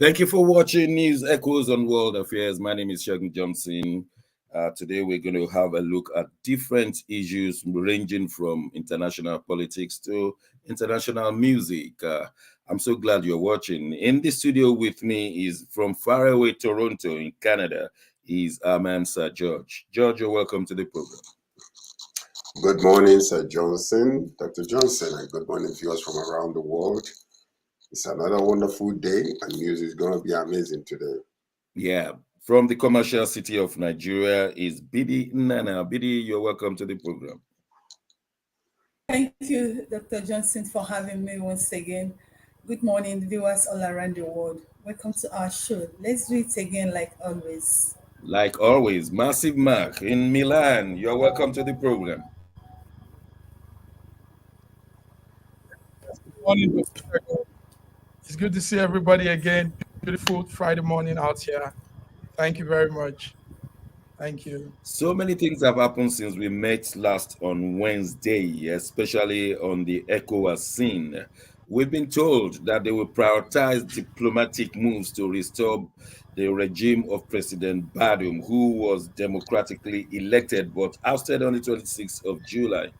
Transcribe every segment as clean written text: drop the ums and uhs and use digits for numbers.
Thank you for watching News Echoes on World Affairs. My name is Shegun Johnson. Today we're going to have a look at different issues ranging from international politics to international music. I'm so glad you're watching. In the studio with me is from faraway Toronto in Canada is our man Sir George. George, you're welcome to the program. Good morning, Sir Johnson, Dr. Johnson, and good morning viewers from around the world. It's another wonderful day, and news is going to be amazing today. Yeah, from the commercial city of Nigeria is Bidi Nana. Bidi, you're welcome to the program. Thank you, Dr. Johnson, for having me once again. Good morning, viewers all around the world. Welcome to our show. Let's do it again like always. Like always, Massive Mark in Milan, you're welcome to the program. Good morning, Dr. Shegun. It's good to see everybody again. Beautiful Friday morning out here. Thank you very much. Thank you. So many things have happened since we met last on Wednesday, especially on the ECOWAS scene. We've been told that they will prioritize diplomatic moves to restore the regime of President Badoum, who was democratically elected but ousted on the 26th of July.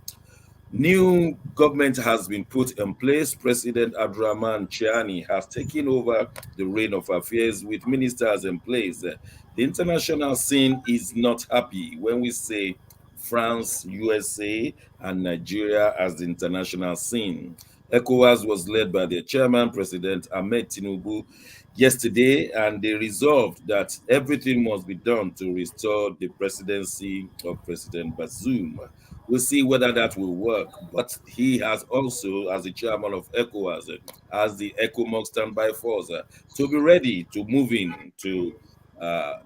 New government has been put in place. President Abdurrahman Chiani has taken over the reign of affairs with ministers in place. The international scene is not happy when we say France, USA, and Nigeria as the international scene. ECOWAS was led by their chairman, President Ahmed Tinubu, yesterday, and they resolved that everything must be done to restore the presidency of President Bazoum. We'll see whether that will work. But he has also, as the chairman of ECOWAS, as the ECOMOG standby force, to be ready to move in to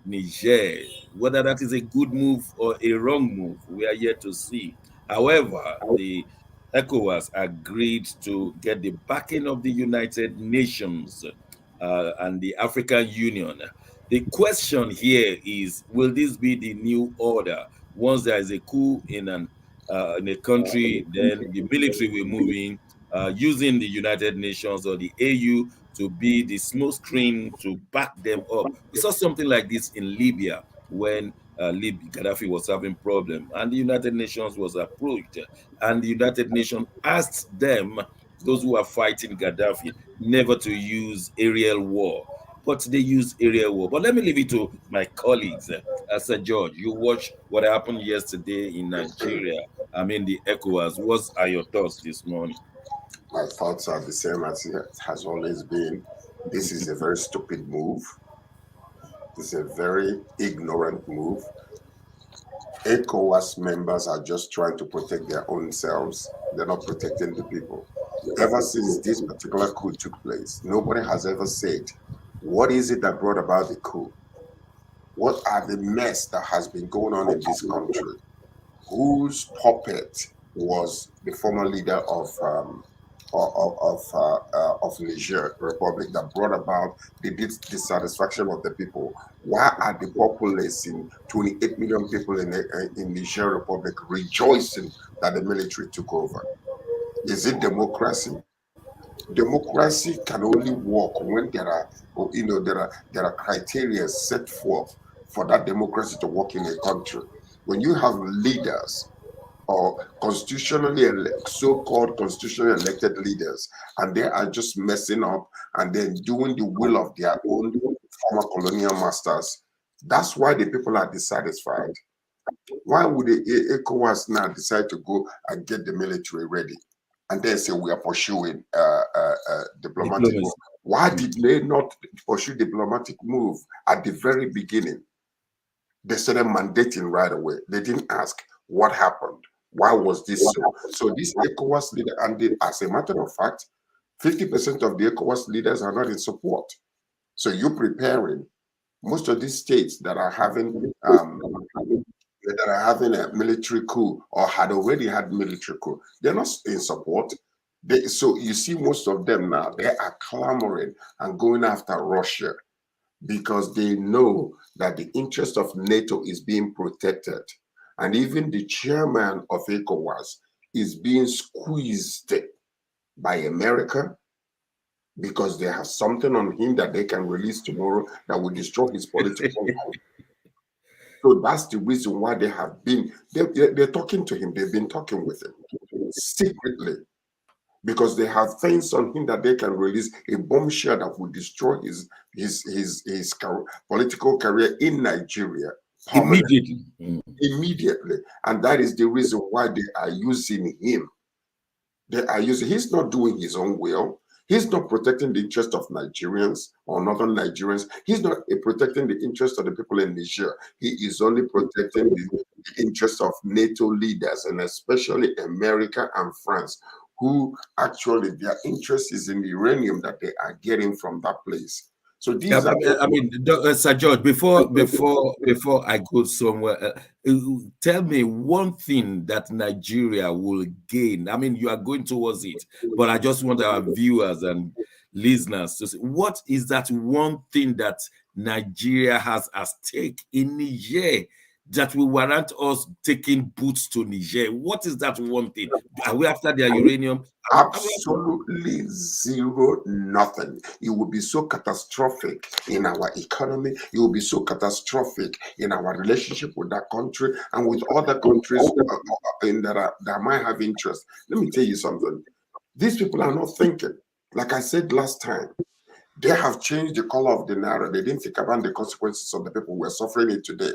Niger. Whether that is a good move or a wrong move, we are yet to see. However, the ECOWAS agreed to get the backing of the United Nations and the African Union. The question here is, will this be the new order? Once there is a coup in a country, then the military will move in using the United Nations or the AU to be the smoke screen to back them up. We saw something like this in Libya when Gaddafi was having problem, and the United Nations was approached, and the United Nations asked them, those who are fighting Gaddafi, never to use aerial war, but they use aerial war. But let me leave it to my colleagues. Sir George, you watched what happened yesterday in Nigeria. I mean, the ECOWAS. What are your thoughts this morning? My thoughts are the same as it has always been. This is a very stupid move. It's a very ignorant move. ECOWAS members are just trying to protect their own selves. They're not protecting the people. Ever since this particular coup took place, nobody has ever said, what is it that brought about the coup? What are the mess that has been going on in this country? Whose puppet was the former leader of Niger Republic that brought about the dissatisfaction of the people? Why are the populace in 28 million people in Niger Republic rejoicing that the military took over? Is it democracy? Democracy can only work when there are criteria set forth for that democracy to work in a country. When you have leaders or so-called constitutionally elected leaders, and they are just messing up and then doing the will of their own former colonial masters, that's why the people are dissatisfied. Why would the ECOWAS now decide to go and get the military ready and then say we are pursuing diplomatic move? Why did they not pursue diplomatic move at the very beginning? They started mandating right away. They didn't ask what happened. Why was this so? So this ECOWAS leader, and as a matter of fact, 50% of the ECOWAS leaders are not in support. So you're preparing most of these states that are having a military coup or had already had military coup. They're not in support. So you see most of them now, they are clamoring and going after Russia because they know that the interest of NATO is being protected. And even the chairman of ECOWAS is being squeezed by America, because they have something on him that they can release tomorrow that will destroy his political life. So that's the reason why they have been, they're talking to him. They've been talking with him secretly because they have things on him that they can release, a bombshell that will destroy his political career in Nigeria Immediately. immediately. And that is the reason why they are using him. He's not doing his own will. He's not protecting the interest of Nigerians or northern Nigerians. He's not protecting the interest of the people in Niger. He is only protecting the interest of NATO leaders, and especially America and France, who actually their interest is in the uranium that they are getting from that place. So these are. I mean, Sir George, before I go somewhere, tell me one thing that Nigeria will gain. I mean, you are going towards it, but I just want our viewers and listeners to see, what is that one thing that Nigeria has at stake in Niger that will warrant us taking boots to Niger? What is that one thing? Are we after their uranium? Absolutely zero, nothing. It will be so catastrophic in our economy. It will be so catastrophic in our relationship with that country and with other countries that might have interest. Let me tell you something. These people are not thinking. Like I said last time, they have changed the color of the naira. They didn't think about the consequences of the people who are suffering it today.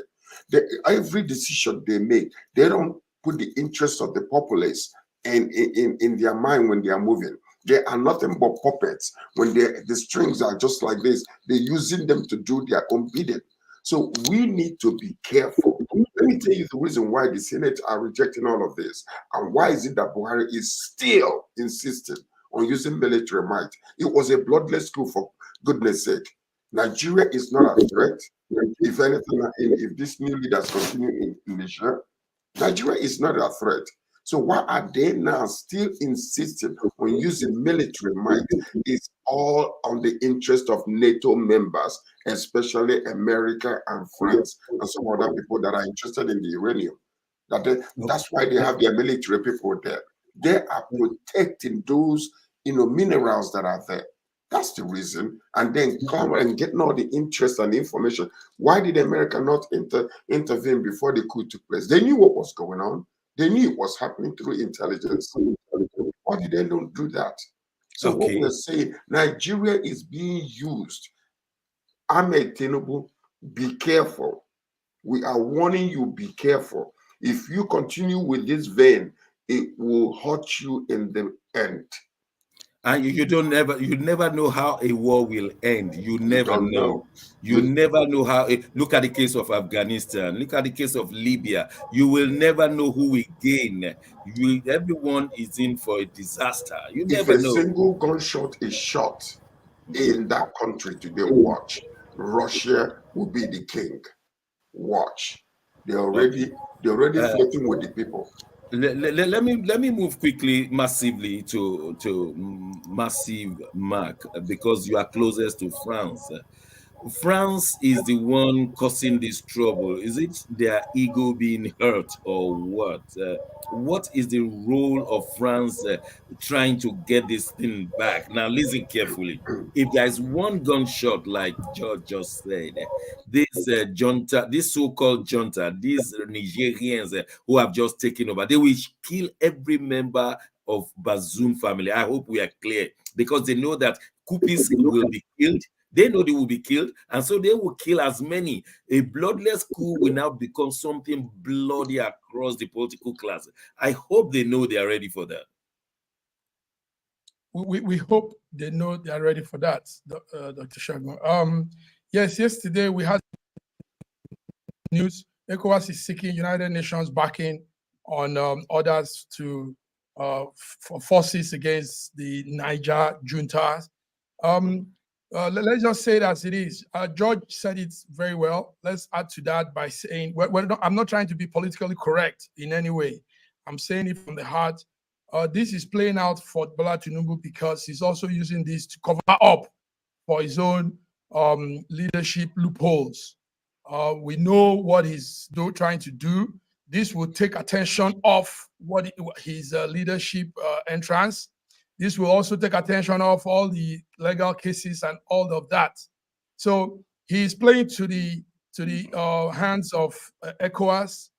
Every decision they make, they don't put the interest of the populace in their mind when they are moving. They are nothing but puppets. When the strings are just like this, they're using them to do their own bidding. So we need to be careful. Let me tell you the reason why the Senate are rejecting all of this, and why is it that Buhari is still insisting on using military might. It was a bloodless coup, for goodness sake. Nigeria is not a threat. If anything, if these new leaders continue in Niger, Nigeria is not a threat. So why are they now still insisting on using military might? It's all on the interest of NATO members, especially America and France and some other people that are interested in the uranium. That's why they have their military people there. They are protecting those minerals that are there. That's the reason. And then come and getting all the interest and information. Why did America not intervene before the coup took place? They knew what was going on. They knew it was happening through intelligence. Why did they not do that? So what we're saying, Nigeria is being used. Ahmed Tinubu, be careful. We are warning you, be careful. If you continue with this vein, it will hurt you in the end. And you never know how a war will end. You never know. You never know how. Look at the case of Afghanistan. Look at the case of Libya. You will never know who will gain. Everyone is in for a disaster. You never know. If a single gunshot is shot in that country today, watch. Russia will be the king. Watch. They're already flirting with the people. Let me move quickly, massively to Massive Mark, because you are closest to France. France is the one causing this trouble. Is it their ego being hurt or what? What is the role of France trying to get this thing back? Now, listen carefully. If there is one gunshot, like George just said, this junta, this so-called junta, these Nigerians who have just taken over, they will kill every member of Bazoum family. I hope we are clear, because they know that Coupists will be killed. They know they will be killed, and so they will kill as many. A bloodless coup will now become something bloody across the political class. I hope they know they are ready for that. We hope they know they are ready for that, Dr. Shagun. Yes, yesterday we had news. ECOWAS is seeking United Nations backing on orders for forces against the Niger junta. Let's just say it as it is. George said it very well. Let's add to that by saying, I'm not trying to be politically correct in any way. I'm saying it from the heart. This is playing out for Bola Tinubu because he's also using this to cover up for his own leadership loopholes. We know what he's trying to do. This will take attention off his leadership entrance, This will also take attention off all the legal cases and all of that. So he's playing to the hands of ECOWAS.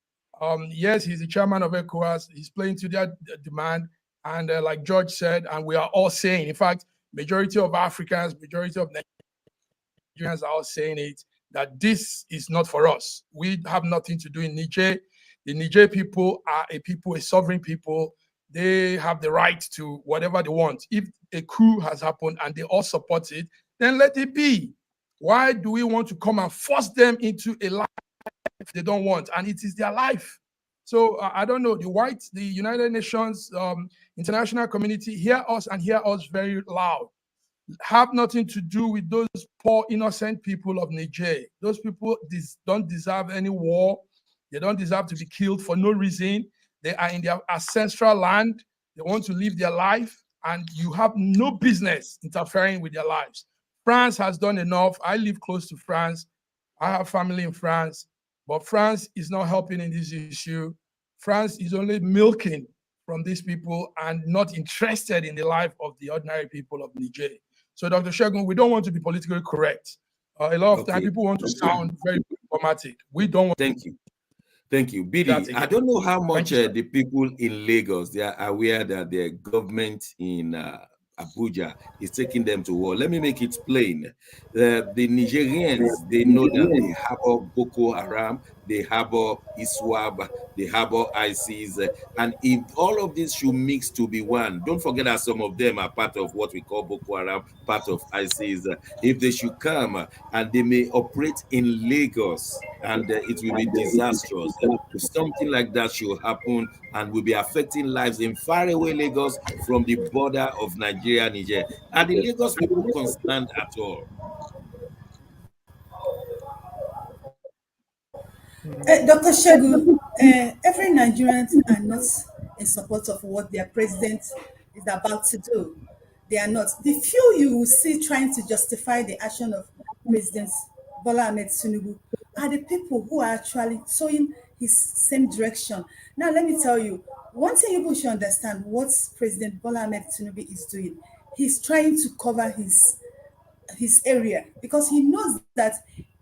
Yes, he's the chairman of ECOWAS. He's playing to their demand. And like George said, and we are all saying, in fact, majority of Africans, majority of Nigerians are all saying it, that this is not for us. We have nothing to do in Niger. The Niger people are a sovereign people. They have the right to whatever they want. If a coup has happened and they all support it, then let it be. Why do we want to come and force them into a life they don't want? And it is their life. So I don't know, the United Nations, international community, hear us and hear us very loud. Have nothing to do with those poor, innocent people of Niger. Those people don't deserve any war. They don't deserve to be killed for no reason. They are in their ancestral land. They want to live their life, and you have no business interfering with their lives. France has done enough. I live close to France. I have family in France, but France is not helping in this issue. France is only milking from these people and not interested in the life of the ordinary people of Niger. So, Dr. Shegun, we don't want to be politically correct. A lot of time, people want to sound very diplomatic. We don't want. Thank you. Thank you. Bidi, I don't know how much the people in Lagos, they are aware that the government in Abuja is taking them to war. Let me make it plain. The Nigerians, they know that they harbor Boko Haram, they harbor ISWAB, they harbor ISIS, and if all of this should mix to be one, don't forget that some of them are part of what we call Boko Haram, part of ISIS. If they should come and they may operate in Lagos, and it will be disastrous. If something like that should happen and will be affecting lives in faraway Lagos from the border of Nigeria, Niger, are the Lagos people concerned at all? Dr. Shegun, every Nigerian are not in support of what their president is about to do. They are not. The few you will see trying to justify the action of President Bola Ahmed Tinubu are the people who are actually sowing his same direction. Now, let me tell you, one thing you should understand what President Bola Ahmed Tinubu is doing. He's trying to cover his area because he knows that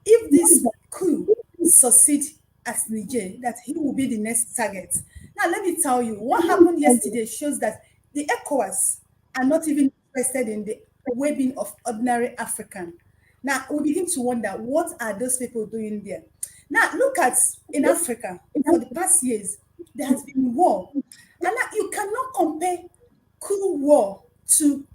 if this coup succeed as Niger, that he will be the next target. Now, let me tell you, what happened yesterday shows that the ECOWAS are not even interested in the well-being of ordinary African. Now, we begin to wonder, what are those people doing there? Now, look at in Africa, for the past years, there has been war. And now you cannot compare coup war to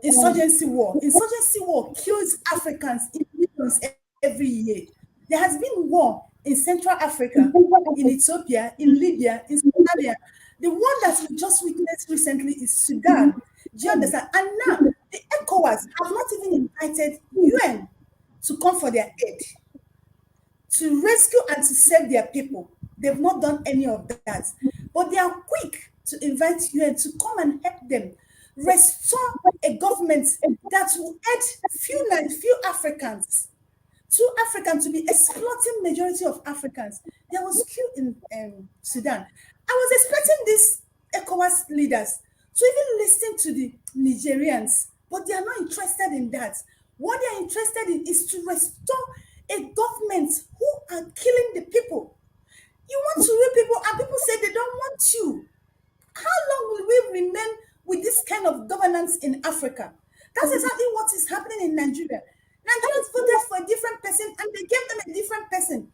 insurgency war. Insurgency war kills Africans in millions every year. There has been war in Central Africa, in Ethiopia, in Libya, in Somalia. The one that we just witnessed recently is Sudan. Do you understand? And now the ECOWAS have not even invited UN to come for their aid, to rescue and to save their people. They've not done any of that. But they are quick to invite UN to come and help them restore a government that will aid few Africans. To Africans to be exploiting majority of Africans. There was coup in Sudan. I was expecting these ECOWAS leaders to even listen to the Nigerians, but they are not interested in that. What they are interested in is to restore a government who are killing the people. You want to rule people, and people say they don't want you. How long will we remain with this kind of governance in Africa? That's exactly what is happening in Nigeria. Nigerians voted for a different person and they gave them a different person.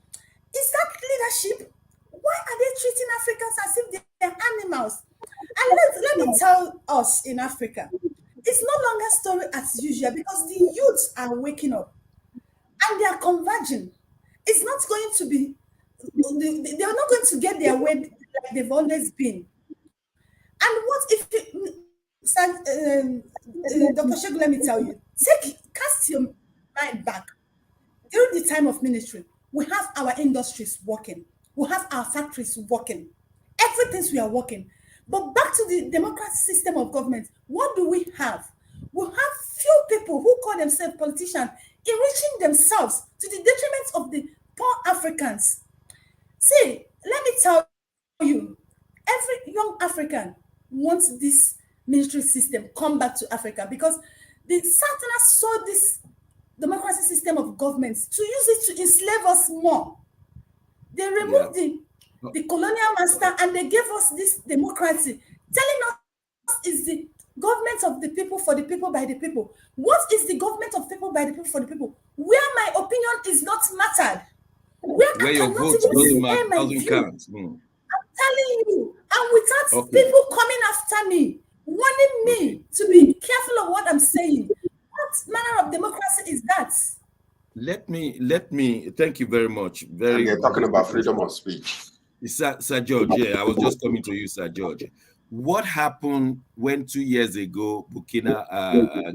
Is that leadership? Why are they treating Africans as if they're animals? And let me tell us in Africa, it's no longer story as usual because the youths are waking up and they are converging. It's not going to be, they're not going to get their way like they've always been. And what if, Dr. Shegun, let me tell you, cast your mind back. During the time of ministry, we have our industries working. We have our factories working. Everything we are working. But back to the democratic system of government, what do we have? We have few people who call themselves politicians enriching themselves to the detriment of the poor Africans. See, let me tell you, every young African wants this military system come back to Africa, because the Southerners saw this democracy system of governments to use it to enslave us more. They removed the colonial master and they gave us this democracy, telling us is the government of the people, for the people, by the people. What is the government of people, by the people, for the people? Where my opinion is not mattered. Where your vote doesn't matter, doesn't count. I'm telling you, and without people coming after me, warning me to be careful of what I'm saying. What manner of democracy is that? Let me thank you very much. And you're talking about freedom of speech. Sir George, I was just coming to you, Sir George. What happened when 2 years ago Burkina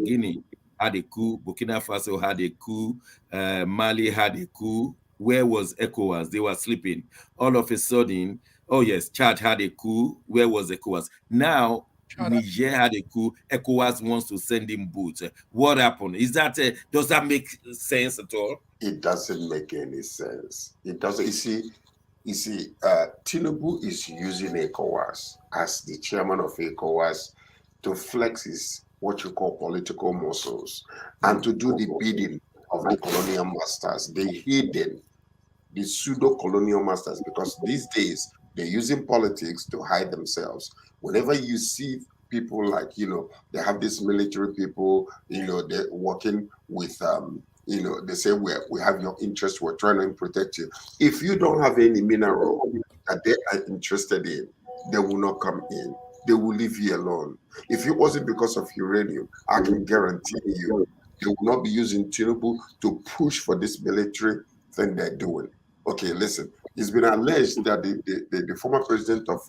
Guinea had a coup, Burkina Faso had a coup, Mali had a coup? Where was ECOWAS? They were sleeping. All of a sudden, oh yes, Chad had a coup. Where was ECOWAS? Now Niger had a coup. ECOWAS wants to send him boots. What happened? Is that does that make sense at all? It doesn't make any sense. It doesn't. You see, Tinubu is using ECOWAS as the chairman of ECOWAS to flex his what you call political muscles and to do the bidding of the colonial masters, the hidden, the pseudo-colonial masters, because these days they're using politics to hide themselves. Whenever you see people like, they have these military people, they're working with they say we have your interest, we're trying to protect you. If you don't have any mineral that they are interested in, they will not come in. They will leave you alone. If it wasn't because of uranium, I can guarantee you they will not be using Tinubu to push for this military thing they're doing. Okay, listen. It's been alleged that the former president of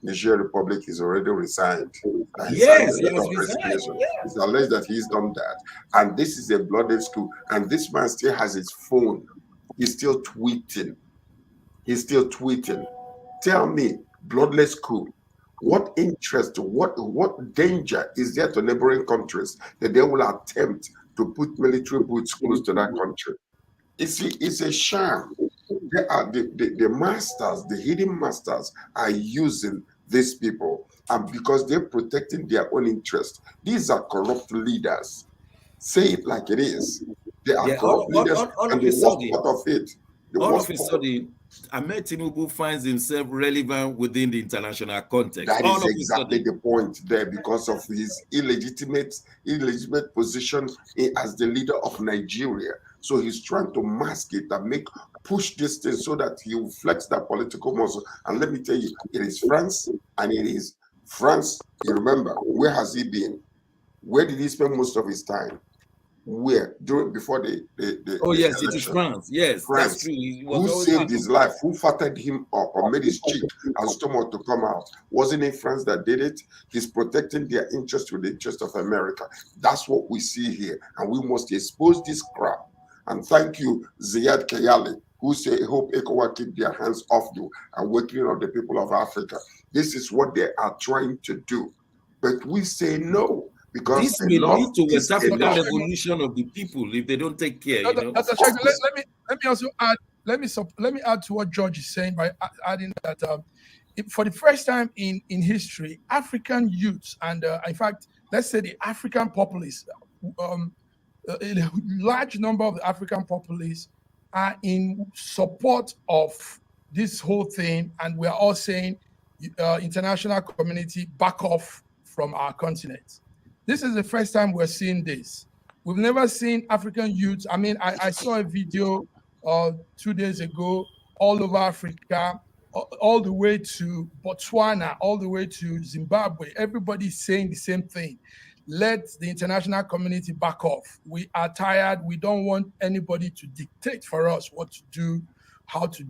Niger Republic is already resigned. Yes, he has resigned. Yeah. It's alleged that he's done that. And this is a bloodless coup. And this man still has his phone. He's still tweeting. Tell me, bloodless coup. What interest, what danger is there to neighboring countries that they will attempt to put military boots close to that country? It's a sham. They are the masters, the hidden masters are using these people, and because they're protecting their own interest. These are corrupt leaders. Say it like it is. They are corrupt leaders, and the worst part of it. All of a sudden, Ahmed Tinubu finds himself relevant within the international context. That is exactly the point there, because of his illegitimate position as the leader of Nigeria. So he's trying to mask it and push this thing so that he will flex that political muscle. And let me tell you, it is France, and it is France. You remember, where has he been? Where did he spend most of his time? Where? Before the oh yes, it is France. Yes, France. That's true. Who saved his life? Who fattened him up or made his cheek and stomach to come out? Wasn't it France that did it? He's protecting their interest with the interest of America. That's what we see here, and we must expose this crap. And thank you, Ziyad Kayali, who say, hope ECOWAS keep their hands off you and waking up the people of Africa. This is what they are trying to do. But we say no. Because this may lead to West African revolution of the people if they don't take care. Let me also add. Let me add to what George is saying by adding that for the first time in history, African youths and in fact, let's say the African populace, a large number of the African populace are in support of this whole thing, and we are all saying, international community, back off from our continent. This is the first time we're seeing this. We've never seen African youths. I mean, I saw a video 2 days ago all over Africa, all the way to Botswana, all the way to Zimbabwe. Everybody's saying the same thing. Let the international community back off. We are tired. We don't want anybody to dictate for us what to do, how to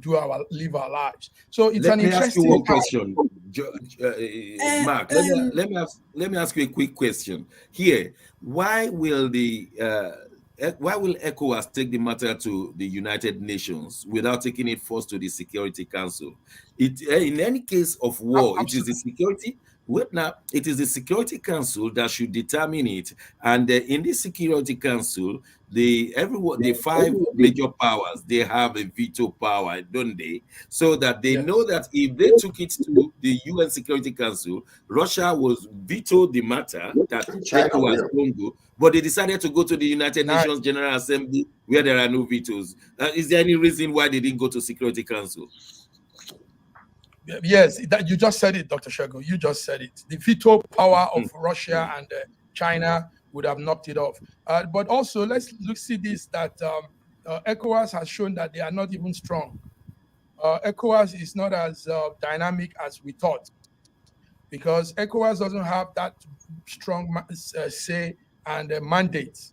live our lives. So it's an interesting. Let me ask you one question, Mark. Let me ask you a quick question here. Why will ECOWAS take the matter to the United Nations without taking it first to the Security Council? In any case of war, It is the Security Wait now, it is the Security Council that should determine it, and in the Security Council, the five major powers, they have a veto power, don't they? So that they know Yes. that if they took it to the UN Security Council, Russia was vetoed the matter that And China ECOWAS will. don't go, but they decided to go to the United Now, Nations General Assembly where there are no vetoes. Is there any reason why they didn't go to Security Council? yes, that you just said it, Dr. Shago. You just said it. The veto power of Russia and China would have knocked it off. But also, let's see this, that ECOWAS has shown that they are not even strong. ECOWAS is not as dynamic as we thought, because ECOWAS doesn't have that strong say and mandate.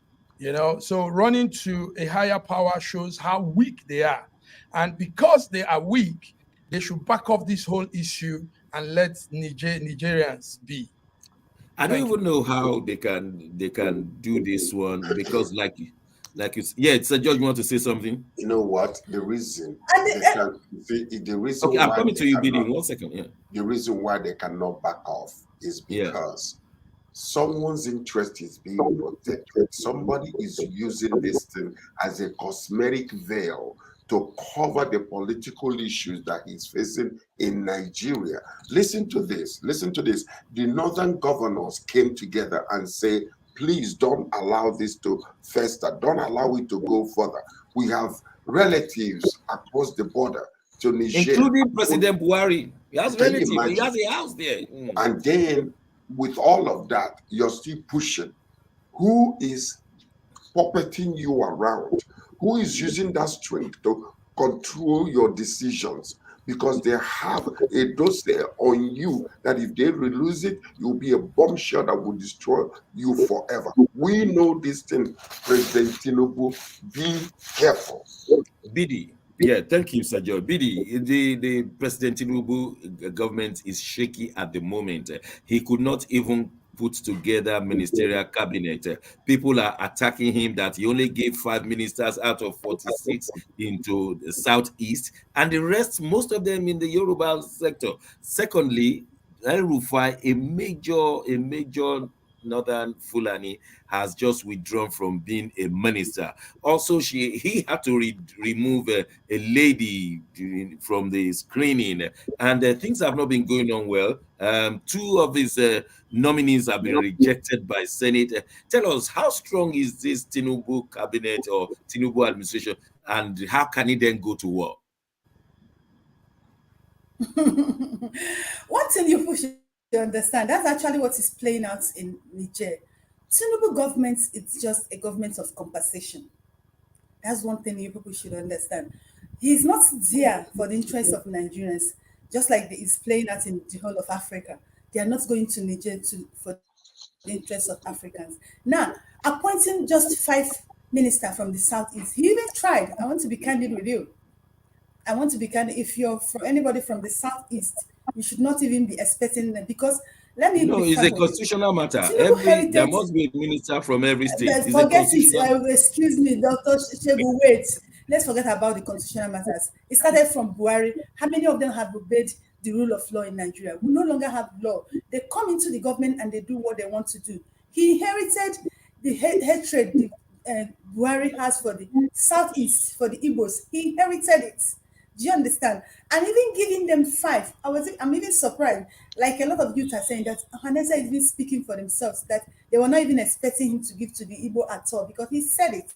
So running to a higher power shows how weak they are. And because they are weak, they should back off this whole issue and let Nigerians be. I don't Thank even you. know how they can do this one, because yeah, it's a judge. You want to say something? You know what? The reason And they can the reason Okay, I'm why coming they to you, BD, cannot in 1 second. Yeah, the reason why they cannot back off is yeah. because someone's interest is being protected. Somebody is using this thing as a cosmetic veil to cover the political issues that he's facing in Nigeria. Listen to this. Listen to this. The northern governors came together and say, please don't allow this to fester. Don't allow it to go further. We have relatives across the border to Niger. Including President Buhari. He has Can you relative. He imagine? has a house there. And then with all of that, you're still pushing. Who is puppeting you around? Who is using that strength to control your decisions? Because they have a dossier on you that if they release it, you'll be a bombshell that will destroy you forever. We know this thing, President Tinubu. Be careful. BD. Yeah, thank you, Sir Joe. BD, the President Tinubu government is shaky at the moment. He could not even put together ministerial cabinet. People are attacking him that he only gave 5 ministers out of 46 into the southeast, and the rest, most of them in the Yoruba sector. Secondly, El Rufai, a major northern Fulani, has just withdrawn from being a minister. Also, he had to remove a lady from the screening, and things have not been going on well. 2 of his nominees have been rejected by Senate. Tell us, how strong is this Tinubu cabinet or Tinubu administration, and how can it then go to war? one thing you should understand, that's actually what is playing out in Niger. Tinubu government, it's just a government of compensation. That's one thing you people should understand. He's not there for the interest of Nigerians, just like it's playing out in the whole of Africa. They are not going to Niger for the interest of Africans. Now, appointing just 5 ministers from the southeast, he even tried. I want to be candid with you. I want to be candid. If you're from anybody from the southeast, you should not even be expecting them, because let me No, be it's frank a with you. constitutional matter. Tinubu There heritage, must be a minister from every state. but It's a forget constitutional. it. Excuse me, Dr. Shegu, wait. Let's forget about the constitutional matters. It started from Buhari. How many of them have obeyed the rule of law in Nigeria? We no longer have law. They come into the government and they do what they want to do. He inherited the hatred Buhari has for the southeast, for the Igbos. He inherited it. Do you understand? And even giving them 5, I'm even surprised. Like a lot of youth are saying that Ohanaeze is even speaking for themselves, that they were not even expecting him to give to the Igbo at all, because he said it.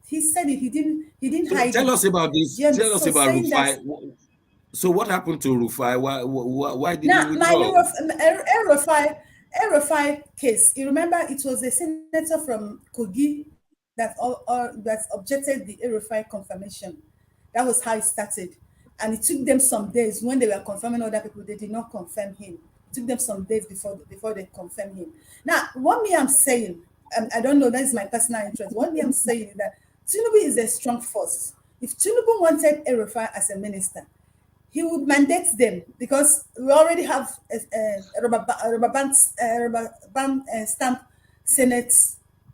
He said it. He didn't So hide tell it. us about Do this. you Tell understand? us So about saying that Rufai. So what happened to Rufai? Why did he now my withdraw? Rufai case, you remember it was a senator from Kogi that objected the Rufai confirmation. That was how it started. And it took them some days. When they were confirming other people, they did not confirm him. It took them some days before they confirmed him. Now, what me I'm saying, I don't know, that is my personal interest. What me I'm saying is that Tinubu is a strong force. If Tinubu wanted Rufai as a minister, he would mandate them, because we already have a rubber band stamp Senate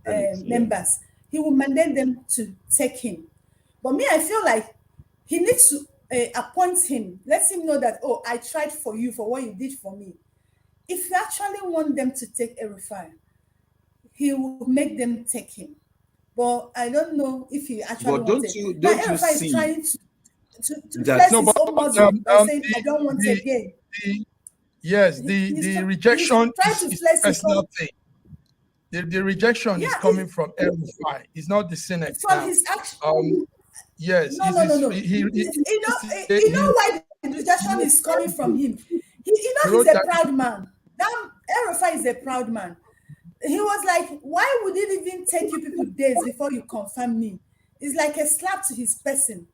members. He will mandate them to take him. But me, I feel like he needs to appoint him. Let him know that, oh, I tried for you for what you did for me. If you actually want them to take El-Rufai, he will make them take him. But I don't know if he actually But wants it. Now, don't you El-Rufai is see trying to that? flex No, his but own muscle by saying, I don't want the, again. the yes, He's rejection trying to is flex his personal own. thing. The rejection Yeah, is coming from El-Rufai. It's not the Senate from now. his action. Yes, No, no, no, no. You know why the rejection is coming from him? he He's wrote a that. proud man. That El-Rufai is a proud man. He was like, why would it even take you people days before you confirm me? It's like a slap to his person.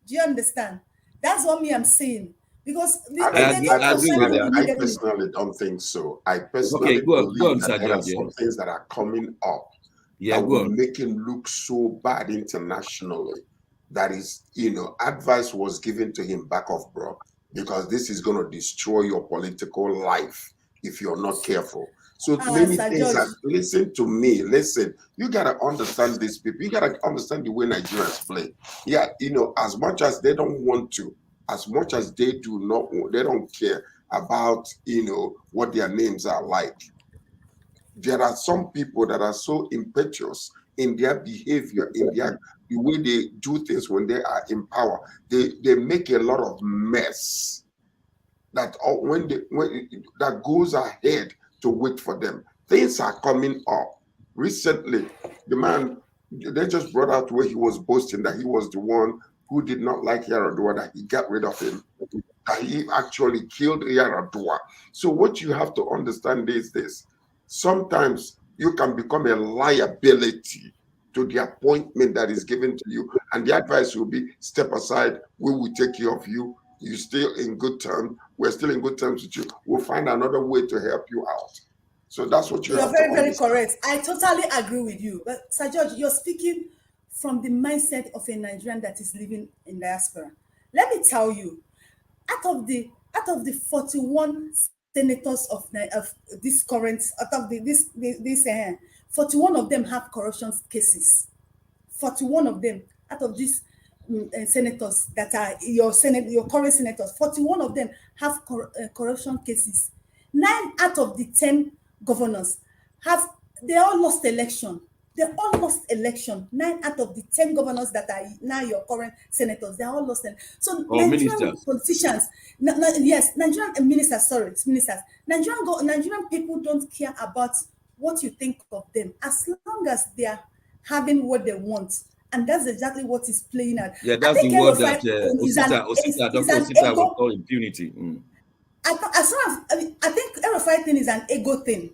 Do you understand? That's what me I'm saying. Because if they I didn't agree confirm with him that. I immediately, personally don't think so. I Okay, personally go on, believe that Sir there are George. some things that are coming up Yeah, that go will on. make him look so bad internationally. That is, advice was given to him back off, bro, because this is going to destroy your political life if you're not careful. So many Sir things George, are, listen to me, listen, you got to understand these people. You got to understand the way Nigerians play. Yeah, as much as they don't want to, as much as they do not, they don't care about, what their names are like. There are some people that are so impetuous in their behavior, in the way they do things when they are in power. They make a lot of mess that when that goes ahead to wait for them. Things are coming up. Recently, the man, they just brought out where he was boasting that he was the one who did not like Yaradua, that he got rid of him, that he actually killed Yaradua. So what you have to understand is this. Sometimes you can become a liability to the appointment that is given to you. And the advice will be step aside, we will take care of you. You're still in good terms. We're still in good terms with you. We'll find another way to help you out. So that's what you you're have to very, very understand. correct. I totally agree with you. But Sir George, you're speaking from the mindset of a Nigerian that is living in diaspora. Let me tell you, out of the 41 senators of this current, out of this 41 of them have corruption cases. 41 of them out of these senators that are your current senators, 41 of them have corruption cases. 9 out of the 10 governors they all lost election. They all lost election. 9 out of the 10 governors that are now your current senators, they all lost them. So Or Nigerian ministers. politicians, yes, Nigerian ministers, ministers. Nigerian people don't care about what you think of them as long as they are having what they want. And that's exactly what is playing out. Yeah, I that's the think word that Erofai is Dr. an Osita will ego. call impunity. As far as I think Erofai thing is an ego thing.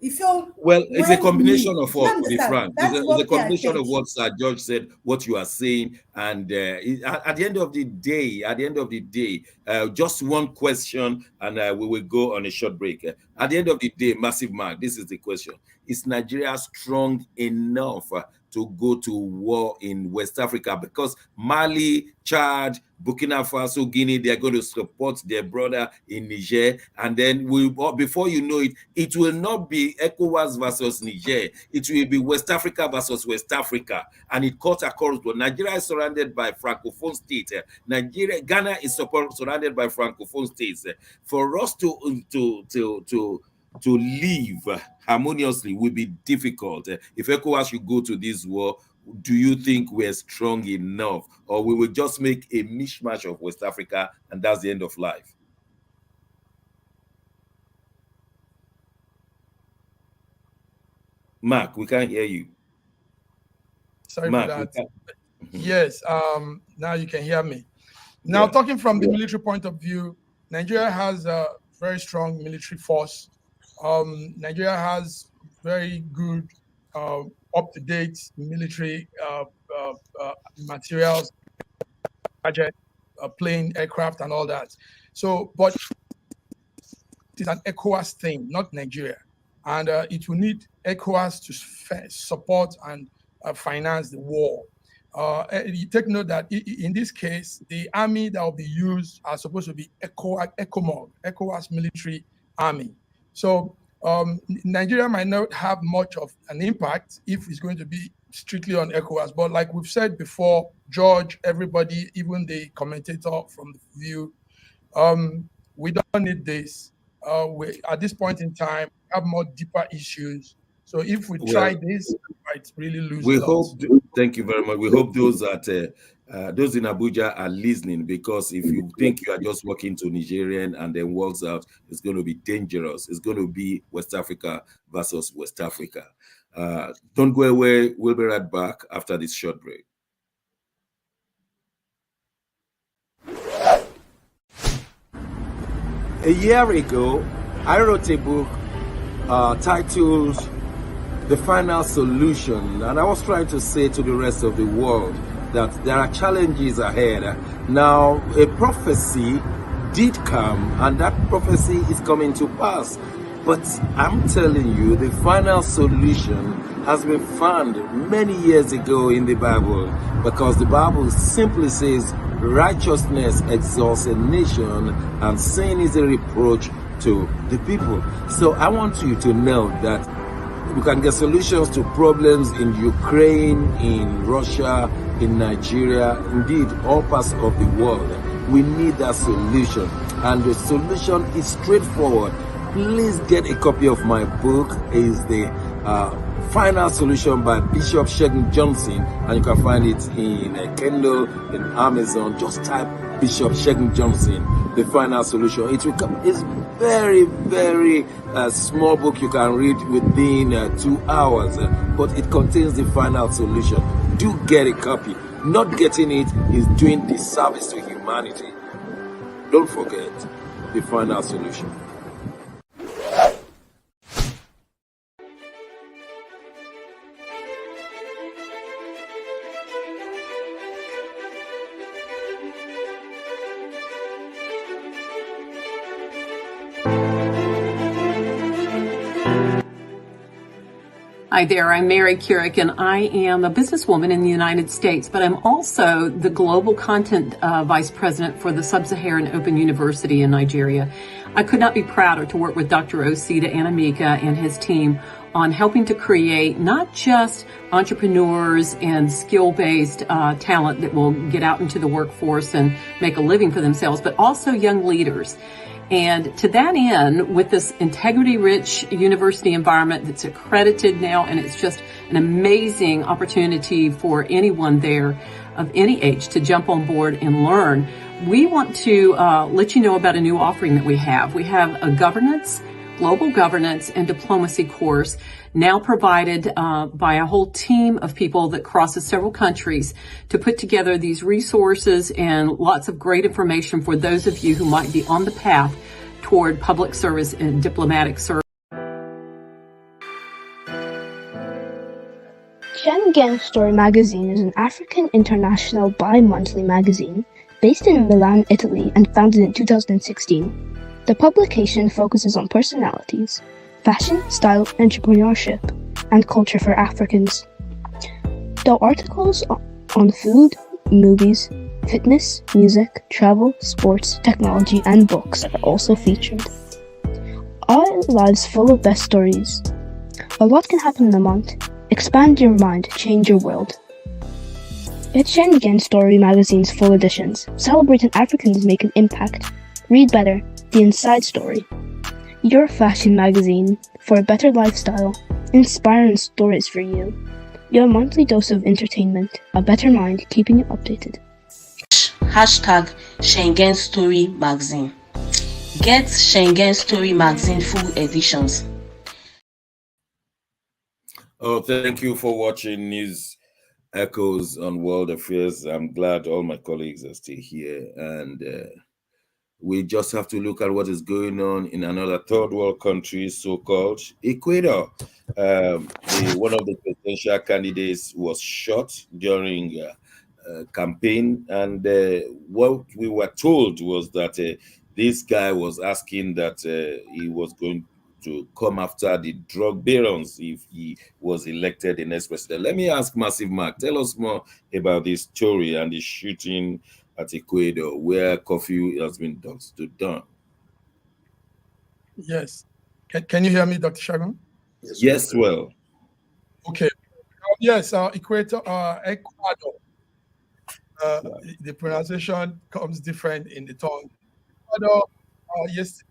If you Well, it's a mind combination me, of you all, to be understand? frank. That's It's a what me I combination think. of what Sir George said, what you are saying, and at the end of the day, just one question, and we will go on a short break. At the end of the day, Massive Mark, this is the question: is Nigeria strong enough to go to war in West Africa? Because Mali, Chad, Burkina Faso, Guinea, they are going to support their brother in Niger, and then before you know it, it will not be ECOWAS versus Niger. It will be West Africa versus West Africa, and it cuts across. But Nigeria is surrounded by francophone states. Ghana is surrounded by francophone states. For us to live harmoniously will be difficult. If ECOWAS should go to this war, do you think we're strong enough, or we will just make a mishmash of West Africa and that's the end of life? Mark, we can't hear you. Sorry Mark, for that. Yes, now you can hear me. Now, Yeah. talking from the military point of view, Nigeria has a very strong military force. Nigeria has very good, up-to-date military materials, budget, plane, aircraft, and all that. So, but it's an ECOWAS thing, not Nigeria. And it will need ECOWAS to support and finance the war. You take note that in this case, the army that will be used are supposed to be ECOWAS military army. So Nigeria might not have much of an impact if it's going to be strictly on ECOWAS. But like we've said before, George, everybody, even the commentator from the view, we don't need this. at this point in time, have more deeper issues. So if we try Well, this, we might really lose we a lot. hope. Thank you very much. We hope those those in Abuja are listening, because if you think you are just walking to Nigerian and then walks out, it's going to be dangerous. It's going to be West Africa versus West Africa. Don't go away. We'll be right back after this short break. A year ago, I wrote a book titled The Final Solution, and I was trying to say to the rest of the world that there are challenges ahead. Now, a prophecy did come, and that prophecy is coming to pass. But I'm telling you, the final solution has been found many years ago in the Bible, because the Bible simply says righteousness exalts a nation and sin is a reproach to the people. So I want you to know that you can get solutions to problems in Ukraine, in Russia, in Nigeria, indeed all parts of the world. We need that solution, and the solution is straightforward. Please get a copy of my book. It's the Final Solution by Bishop Shegun Johnson, and you can find it in Kindle, in Amazon. Just type Bishop Shegun Johnson, The Final Solution. It will come. It's very, very small book you can read within 2 hours, but it contains the final solution. Do get a copy. Not getting it is doing disservice to humanity. Don't forget The Final Solution. Hi there, I'm Mary Keurig, and I am a businesswoman in the United States, but I'm also the Global Content Vice President for the Sub-Saharan Open University in Nigeria. I could not be prouder to work with Dr. Osita Anamika and his team on helping to create not just entrepreneurs and skill-based talent that will get out into the workforce and make a living for themselves, but also young leaders. And to that end, with this integrity-rich university environment that's accredited now, and it's just an amazing opportunity for anyone there of any age to jump on board and learn, we want to let you know about a new offering that we have. We have a global governance and diplomacy course now provided by a whole team of people that crosses several countries to put together these resources and lots of great information for those of you who might be on the path toward public service and diplomatic service. Schengen Story Magazine is an African international bi-monthly magazine based in Milan, Italy, and founded in 2016. The publication focuses on personalities, fashion, style, entrepreneurship, and culture for Africans. Though articles on food, movies, fitness, music, travel, sports, technology, and books are also featured. Our lives full of best stories. A lot can happen in a month. Expand your mind, change your world. Get Schengen Story Magazine's full editions. Celebrating Africans make an impact. Read better. The Inside Story. Your fashion magazine for a better lifestyle. Inspiring stories for you. Your monthly dose of entertainment. A better mind keeping you updated. Hashtag Schengen Story Magazine. Get Schengen Story Magazine full editions. Oh, thank you for watching News Echoes on World Affairs. I'm glad all my colleagues are still here, and we just have to look at what is going on in another third world country, so-called Ecuador. One of the potential candidates was shot during campaign, and what we were told was that this guy was asking that he was going to come after the drug barons if he was elected the next president. Let me ask Massive Mark, tell us more about this story and the shooting at Ecuador, where curfew has been stood down. Yes. Can you hear me, Dr. Shagun? Yes, well. Okay. Yes, Ecuador. The pronunciation comes different in the tongue. Ecuador, yesterday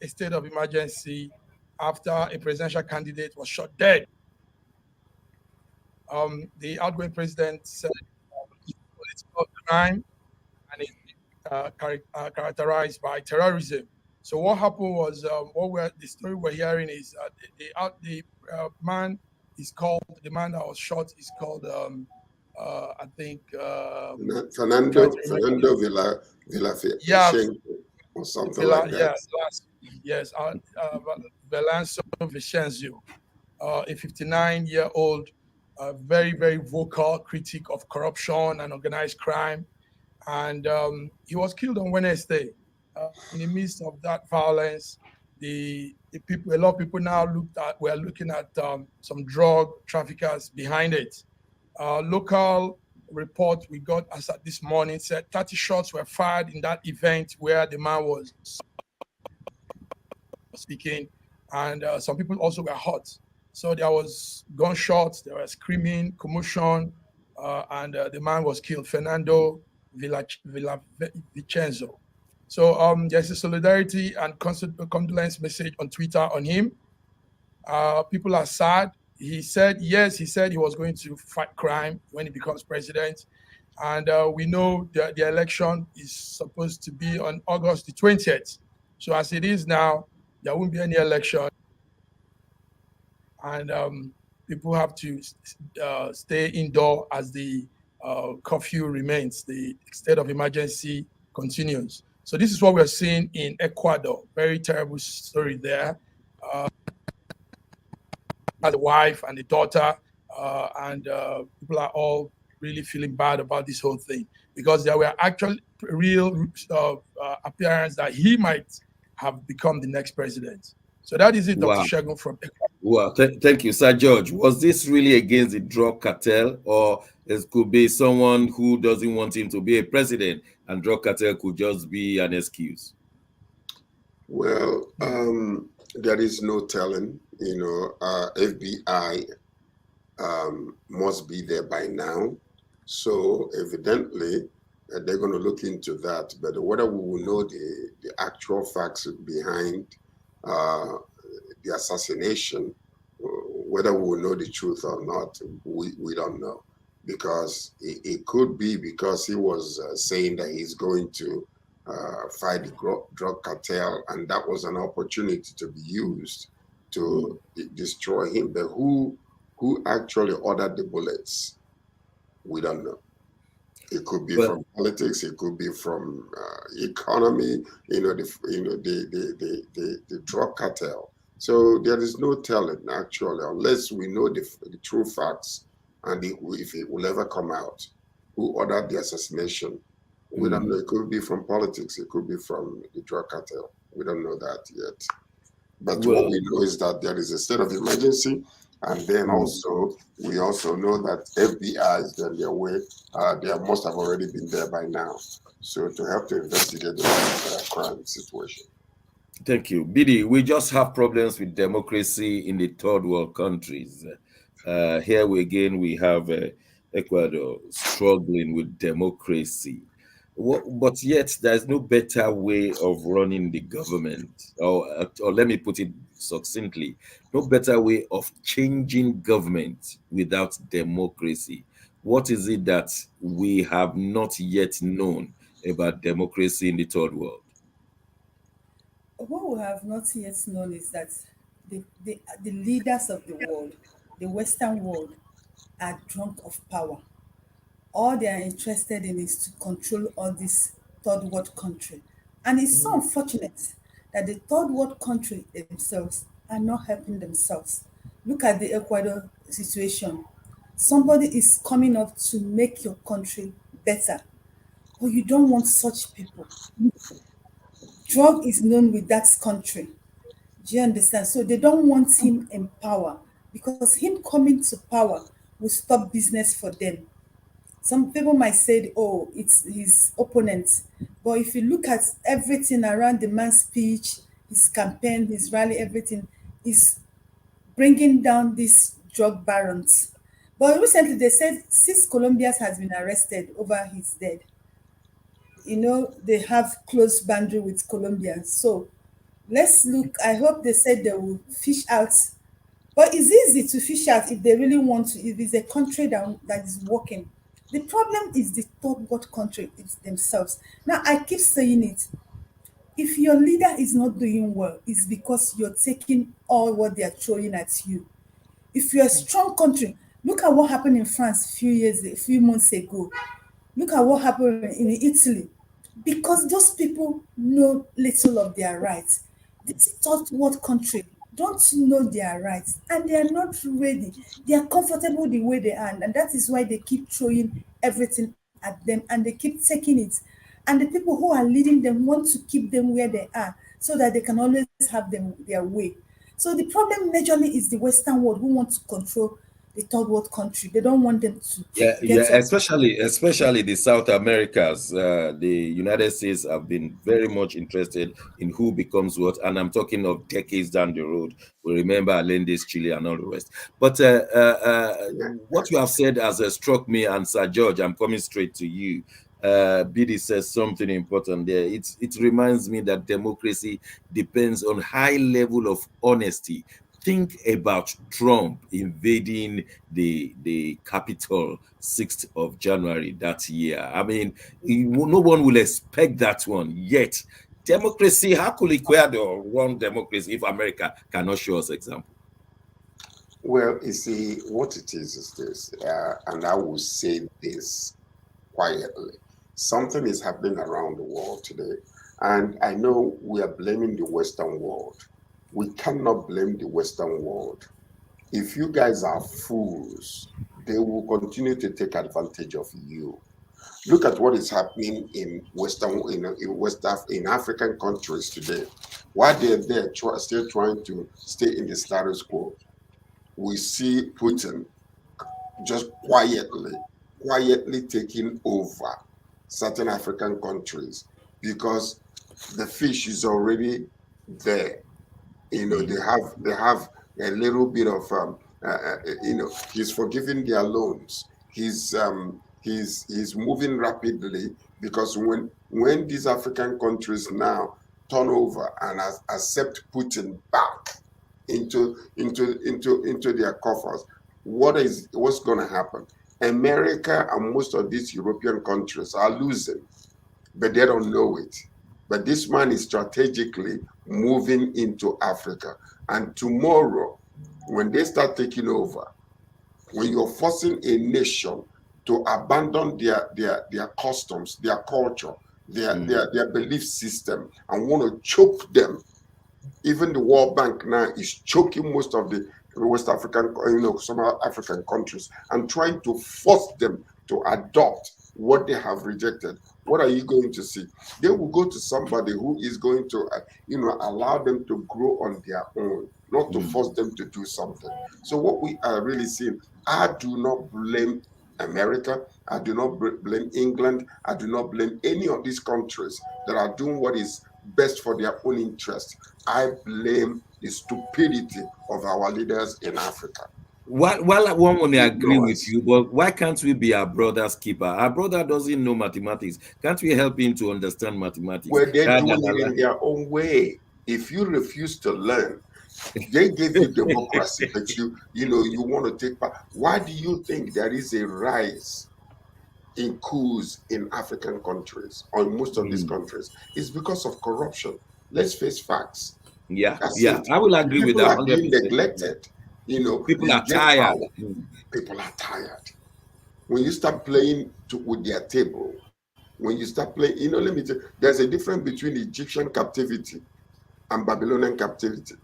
a state of emergency after a presidential candidate was shot dead. The outgoing president said it's political crime and it's characterized by terrorism. So what happened was, the story we're hearing is the man is called, the man that was shot is called, I think, Fernando Villa yeah, or something like that. Yes, Belanzo Vicencio, a 59-year-old, very, very vocal critic of corruption and organized crime. And he was killed on Wednesday. In the midst of that violence, a lot of people now were looking at some drug traffickers behind it. Local report we got as at this morning said 30 shots were fired in that event where the man was speaking, and some people also were hurt. So there was gunshots, there was screaming, commotion, and the man was killed, Fernando Vicenzo. So there's a solidarity and condolence message on Twitter on him. People are sad. He said he was going to fight crime when he becomes president. And we know that the election is supposed to be on August the 20th. So as it is now, there won't be any election. And people have to stay indoor as the curfew remains, the state of emergency continues. So this is what we're seeing in Ecuador. Very terrible story there. The wife and the daughter, and people are all really feeling bad about this whole thing because there were actual real appearance that he might have become the next president. So that is it, Dr. Shegun from Ecuador. Well, thank you, Sir George. Was this really against the drug cartel, or it could be someone who doesn't want him to be a president, and drug cartel could just be an excuse? Well, there is no telling. FBI must be there by now. So evidently, they're going to look into that. But whether we will know the actual facts behind the assassination, whether we will know the truth or not, we don't know. Because it could be because he was saying that he's going to fight the drug cartel, and that was an opportunity to be used to destroy him. But who actually ordered the bullets? We don't know. It could be from politics. It could be from economy. The drug cartel. So there is no telling actually, unless we know the true facts and if it will ever come out. Who ordered the assassination? We don't know. It could be from politics. It could be from the drug cartel. We don't know that yet. But what we know is that there is a state of emergency, and then we also know that FBI is on their way. They must have already been there by now, so to help to investigate the crime situation. Thank you, Bidi. We just have problems with democracy in the third world countries. Here we have Ecuador struggling with democracy. But yet there's no better way of running the government, or let me put it succinctly, no better way of changing government without democracy. What is it that we have not yet known about democracy in the third world? What we have not yet known is that the leaders of the world, the Western world, are drunk of power. All they are interested in is to control all this third world country. And it's so unfortunate that the third world country themselves are not helping themselves. Look at the Ecuador situation. Somebody is coming up to make your country better, but you don't want such people. Drug is known with that country. Do you understand? So they don't want him in power because him coming to power will stop business for them. Some people might say, oh, it's his opponent. But if you look at everything around the man's speech, his campaign, his rally, everything is bringing down these drug barons. But recently they said 6 Colombians has been arrested over his death. They have close boundary with Colombia. So Let's look. I hope they said they will fish out. But it's easy to fish out if they really want to, if it's a country that is working. The problem is the third world country it's themselves. Now, I keep saying it. If your leader is not doing well, it's because you're taking all what they are throwing at you. If you're a strong country, look at what happened in France a few months ago. Look at what happened in Italy. Because those people know little of their rights. This third world country don't know their rights and they are not ready. They are comfortable the way they are, and that is why they keep throwing everything at them and they keep taking it. And the people who are leading them want to keep them where they are so that they can always have them their way. So the problem majorly is the Western world who want to control the third world country. They don't want them to Yeah, get yeah, up. especially the South Americas. The United States have been very much interested in who becomes what, and I'm talking of decades down the road. We remember Allende's Chile and all the rest. But what you have said has struck me, and Sir George, I'm coming straight to you. BD says something important there. It reminds me that democracy depends on high level of honesty. Think about Trump invading the Capitol 6th of January that year. I mean, no one will expect that one. Yet, democracy, how could Ecuador run democracy if America cannot show us example? Well, you see, what it is this, and I will say this quietly. Something is happening around the world today. And I know we are blaming the Western world. We cannot blame the Western world. If you guys are fools, they will continue to take advantage of you. Look at what is happening in in African countries today. While they're still trying to stay in the status quo, we see Putin just quietly taking over certain African countries because the fish is already there. They have a little bit of he's forgiving their loans. He's moving rapidly because when these African countries now turn over and accept Putin back into their coffers, what's going to happen? America and most of these European countries are losing, but they don't know it. But this man is strategically moving into Africa. And tomorrow, when they start taking over, when you're forcing a nation to abandon their customs, their culture, their belief system, and want to choke them, even the World Bank now is choking most of the West African, some African countries and trying to force them to adopt what they have rejected. What are you going to see? They will go to somebody who is going to, allow them to grow on their own, not to force them to do something. So what we are really seeing, I do not blame America. I do not blame England. I do not blame any of these countries that are doing what is best for their own interest. I blame the stupidity of our leaders in Africa. While one may agree with Ignorance. you, but why can't we be our brother's keeper? Our brother doesn't know mathematics. Can't we help him to understand mathematics? Well, they're doing it in their own way. If you refuse to learn, they give you democracy, but you want to take part. Why do you think there is a rise in coups in African countries or in most of these countries? It's because of corruption. Let's face facts. Yeah, That's yeah, it. I will agree with People that are being 100%. neglected. People You are get tired. power. People are tired. When you start playing with their table, when you start playing, let me tell you, there's a difference between Egyptian captivity and Babylonian captivity.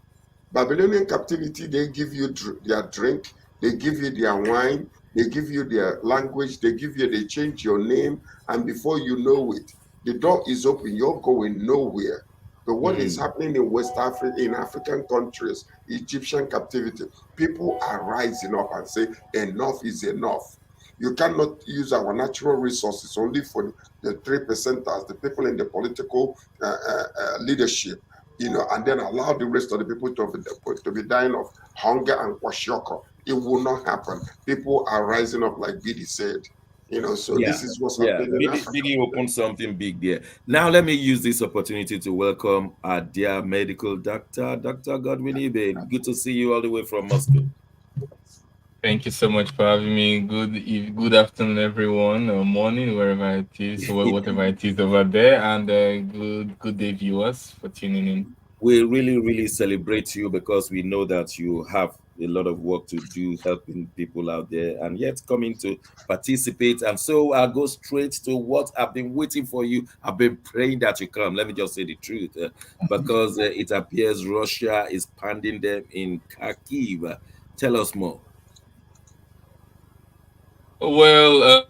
Babylonian captivity, they give you their drink, they give you their wine, they give you their language, they change your name, and before you know it, the door is open, you're going nowhere. But what is happening in West Africa, in African countries, Egyptian captivity, people are rising up and say, enough is enough. You cannot use our natural resources only for the 3%ers, the people in the political leadership, and then allow the rest of the people to be dying of hunger and kwashiorkor. It will not happen. People are rising up, like Bidi said. So Yeah, this is what's yeah. happening in Africa. Biggie opened something big there. Now, let me use this opportunity to welcome our dear medical doctor, Dr. Godwin Ibe. Good to see you all the way from Moscow. Thank you so much for having me. Good afternoon, everyone, or morning, wherever it is, whatever it is over there, and good day, viewers, for tuning in. We really, really celebrate you because we know that you have a lot of work to do helping people out there and yet coming to participate. And so I'll go straight to what I've been waiting for you. I've been praying that you come. Let me just say the truth because it appears Russia is pounding them in Kharkiv. Tell us more. Well,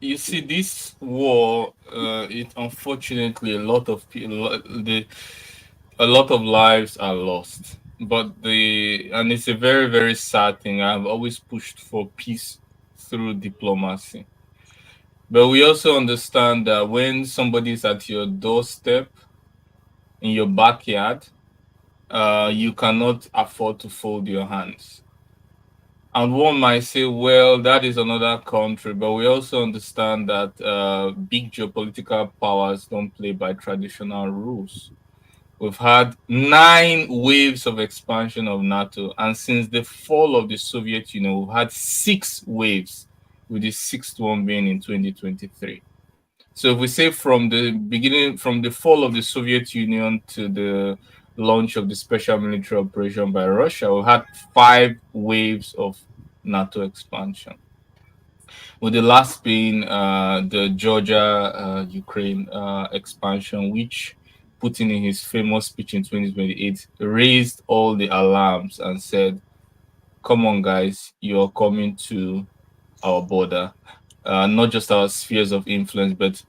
you see, this war, it unfortunately a lot of people, a lot of lives are lost. But and it's a very very sad thing. I've always pushed for peace through diplomacy. But we also understand that when somebody is at your doorstep, in your backyard, you cannot afford to fold your hands. And one might say, well, that is another country, but we also understand that big geopolitical powers don't play by traditional rules. We've had 9 waves of expansion of NATO, and since the fall of the Soviet Union, we've had 6 waves, with the 6th one being in 2023. So if we say from the beginning, from the fall of the Soviet Union to the launch of the special military operation by Russia, we had 5 waves of NATO expansion, with the last being the Georgia-Ukraine expansion, which Putin, in his famous speech in 2028, raised all the alarms and said, come on, guys, you're coming to our border, not just our spheres of influence, but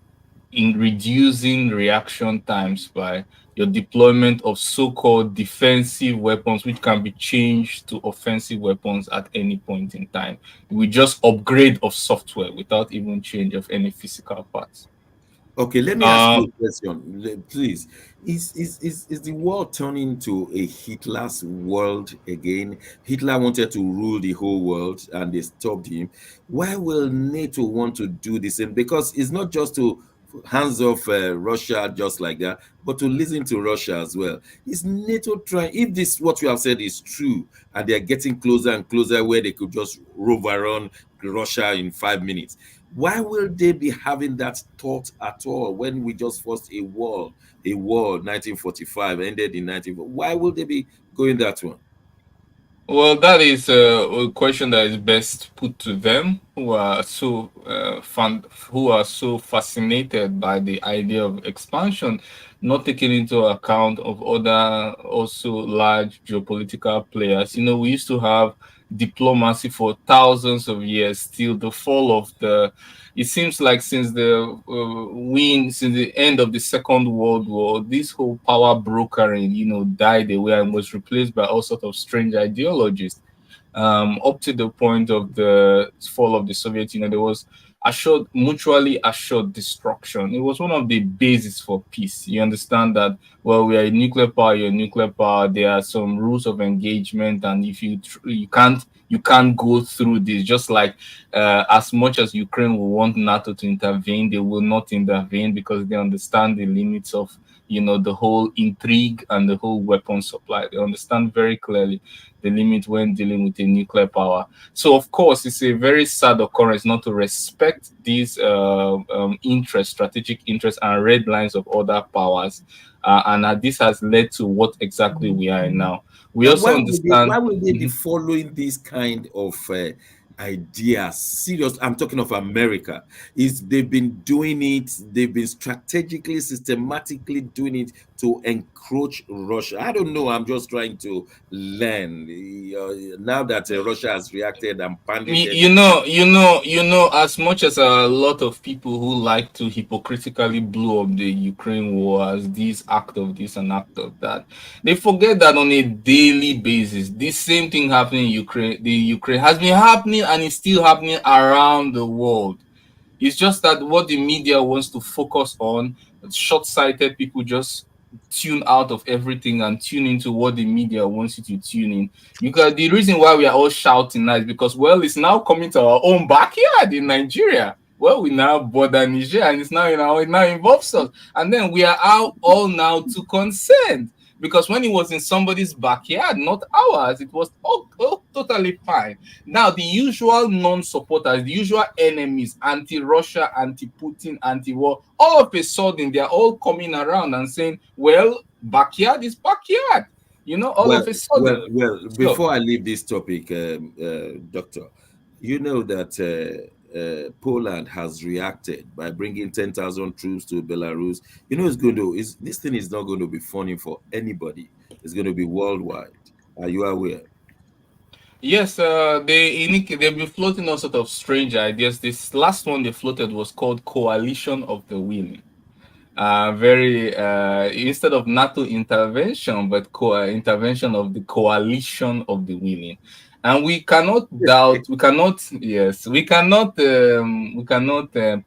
in reducing reaction times by your deployment of so-called defensive weapons, which can be changed to offensive weapons at any point in time. We just upgrade of software without even change of any physical parts. Okay, let me ask you a question, please. Is the world turning to a Hitler's world again? Hitler wanted to rule the whole world and they stopped him. Why will NATO want to do the same? Because it's not just to hands off Russia just like that, but to listen to Russia as well. Is NATO trying, if this what you have said is true, and they are getting closer and closer where they could just overrun Russia in 5 minutes, why will they be having that thought at all when we just forced a war 1945 ended in 19? Why will they be going that one? Well, that is a question that is best put to them, who are so who are so fascinated by the idea of expansion, not taking into account of other also large geopolitical players. You know, we used to have diplomacy for thousands of years till the fall of the. It seems like since since the end of the Second World War, this whole power brokering, died away and was replaced by all sorts of strange ideologies. Up to the point of the fall of the Soviet Union, there was mutually assured destruction. It was one of the bases for peace. You understand that, well, we are a nuclear power, you're a nuclear power. There are some rules of engagement, and if you can't go through this. Just like as much as Ukraine will want NATO to intervene, they will not intervene because they understand the limits of the whole intrigue and the whole weapon supply. They understand very clearly the limit when dealing with a nuclear power. So of course, it's a very sad occurrence not to respect these strategic interests and red lines of other powers, and this has led to what exactly we are in now. We also understand why would they be following this kind of ideas? Serious, I'm talking of America. They've been doing it, they've been strategically, systematically doing it to encroach Russia. I don't know, I'm just trying to learn. Now that Russia has reacted and pandemic. As much as a lot of people who like to hypocritically blow up the Ukraine war as this act of this and act of that, they forget that on a daily basis, this same thing happening in Ukraine, the Ukraine has been happening and is still happening around the world. It's just that what the media wants to focus on, short-sighted people just tune out of everything and tune into what the media wants you to tune in. The reason why we are all shouting now is because, well, it's now coming to our own backyard in Nigeria. well, we now border Niger, and it's now it now involves us, and then we are all now too concerned. Because when it was in somebody's backyard, not ours, it was all totally fine. Now, the usual non-supporters, the usual enemies, anti-Russia, anti-Putin, anti-war, all of a sudden, they're all coming around and saying, well, backyard is backyard. All Well, of a sudden. before I leave this topic, Doctor, you know that Poland has reacted by bringing 10,000 troops to Belarus. This thing is not going to be funny for anybody. It's going to be worldwide. Are you aware? Yes, they've been floating all sort of strange ideas. This last one they floated was called Coalition of the Willing. Very instead of NATO intervention, but intervention of the coalition of the willing. And we cannot doubt, we cannot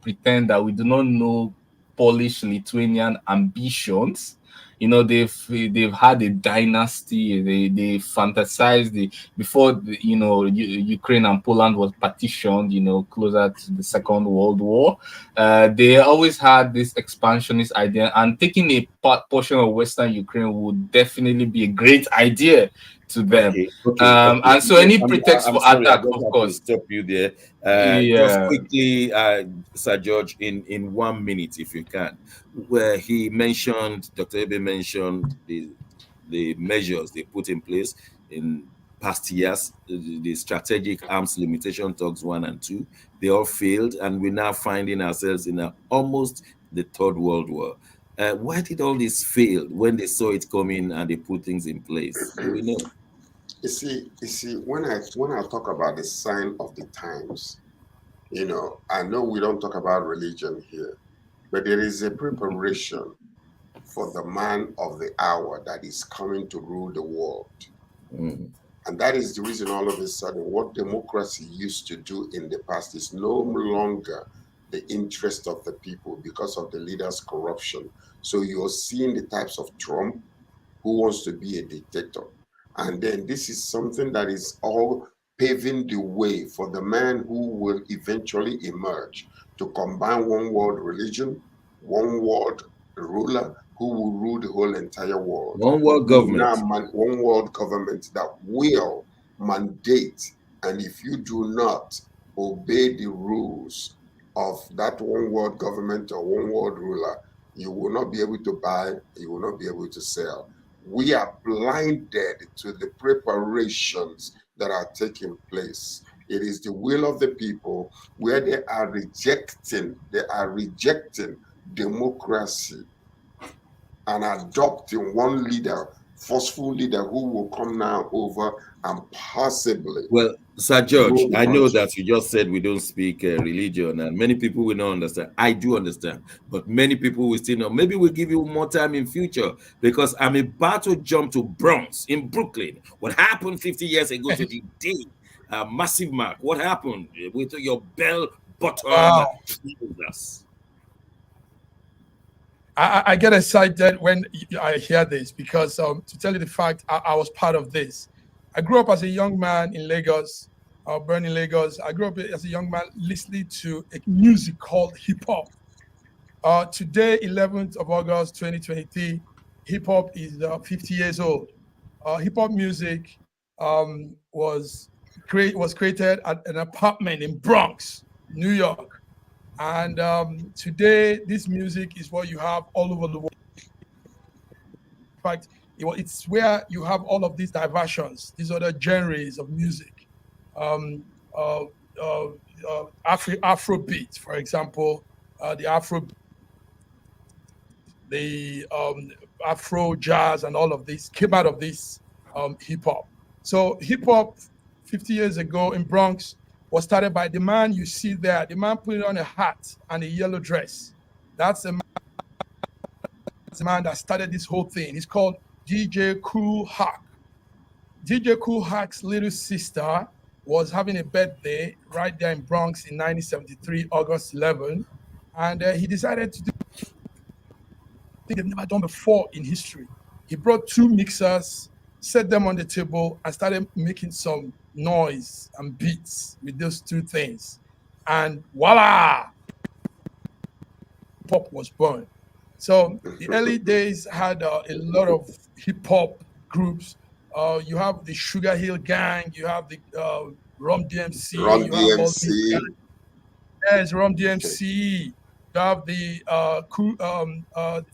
pretend that we do not know Polish Lithuanian ambitions. They've had a dynasty. They fantasized before Ukraine and Poland was partitioned. Closer to the Second World War. They always had this expansionist idea, and taking a portion of Western Ukraine would definitely be a great idea to them. Okay. And so any pretext for sorry, attack, I don't of have course. to stop you there. Yeah. Just quickly, Sir George, in 1 minute, if you can, where he mentioned, Dr. Ebe mentioned the measures they put in place in past years, the strategic arms limitation talks 1 and 2, they all failed, and we're now finding ourselves in almost the Third World War. Why did all this fail when they saw it coming and they put things in place? Do we know? You see, when I talk about the sign of the times, I know we don't talk about religion here, but there is a preparation for the man of the hour that is coming to rule the world. Mm. And that is the reason all of a sudden what democracy used to do in the past is no longer the interest of the people because of the leaders' corruption. So you're seeing the types of Trump who wants to be a dictator. And then this is something that is all paving the way for the man who will eventually emerge to combine one world religion, one world ruler who will rule the whole entire world. One world government. One world government that will mandate, and if you do not obey the rules of that one world government or one world ruler, you will not be able to buy, you will not be able to sell. We are blinded to the preparations that are taking place. It is the will of the people where they are rejecting democracy and adopting one leader, forceful leader who will come now over and possibly. Well, Sir George, I know that you just said we don't speak religion, and many people will not understand. I do understand, but many people will still know. Maybe we'll give you more time in future, because I'm about to jump to Bronx in Brooklyn. What happened 50 years ago to the day? Massive Mark, what happened with your bell bottom trousers? I get excited when I hear this because, to tell you the fact, I was part of this. I grew up as a young man in Lagos, born in Lagos. I grew up as a young man listening to a music called hip hop. Today, 11th of August, 2023, hip hop is 50 years old. Hip hop music was created at an apartment in Bronx, New York. And today, this music is what you have all over the world. In fact, it's where you have all of these diversions, these other genres of music. Afrobeat, for example, the Afro jazz and all of this came out of this hip hop. So hip hop 50 years ago in Bronx was started by the man you see there, the man putting on a hat and a yellow dress. That's the man that started this whole thing. He's called DJ Cool Herc. DJ Cool Herc's little sister was having a birthday right there in Bronx in 1973, August 11. And he decided to do something they've never done before in history. He brought 2 mixers, set them on the table, and started making some noise and beats with those 2 things. And voila! hop was born. So the early days had a lot of hip hop groups. You have the Sugar Hill Gang, you have the Rum DMC, Run you have all these DMC. guys. Yes, Rum Okay. DMC. You have the Coup,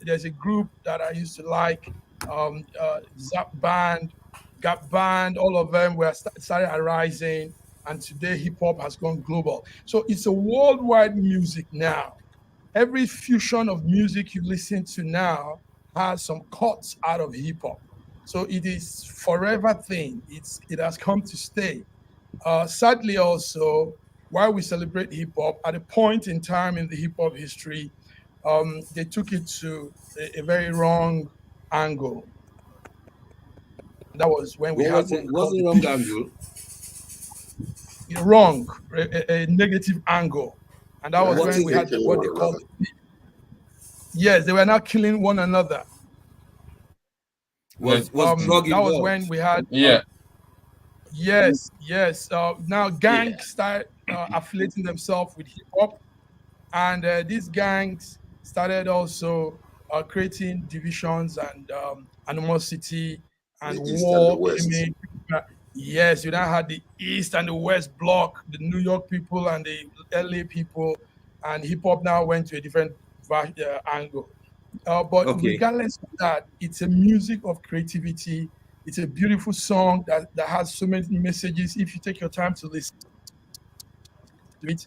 there's a group that I used to like, Zap Band, Gap Band. All of them were started arising, and today hip hop has gone global. So it's a worldwide music now. Every fusion of music you listen to now has some cuts out of hip hop. So it is forever thing. It has come to stay. Sadly, also, while we celebrate hip hop, at a point in time in the hip hop history, they took it to a very wrong angle. That was when we had what we What's called the the wrong beef. angle? Wrong, a negative angle, and that was What when is we it? had Killing what one they called another. the beef. Yes, they were now killing one another. Was That drug was involved? when we had Yeah. yes. Now Yeah. gangs start affiliating themselves with hip hop, and these gangs started also creating divisions and animosity and The East and the war came West. in. Yes, you now had the East and the West block, the New York people and the LA people, and hip hop now went to a different angle. But Okay. regardless of that, it's a music of creativity. It's a beautiful song that has so many messages if you take your time to listen to it.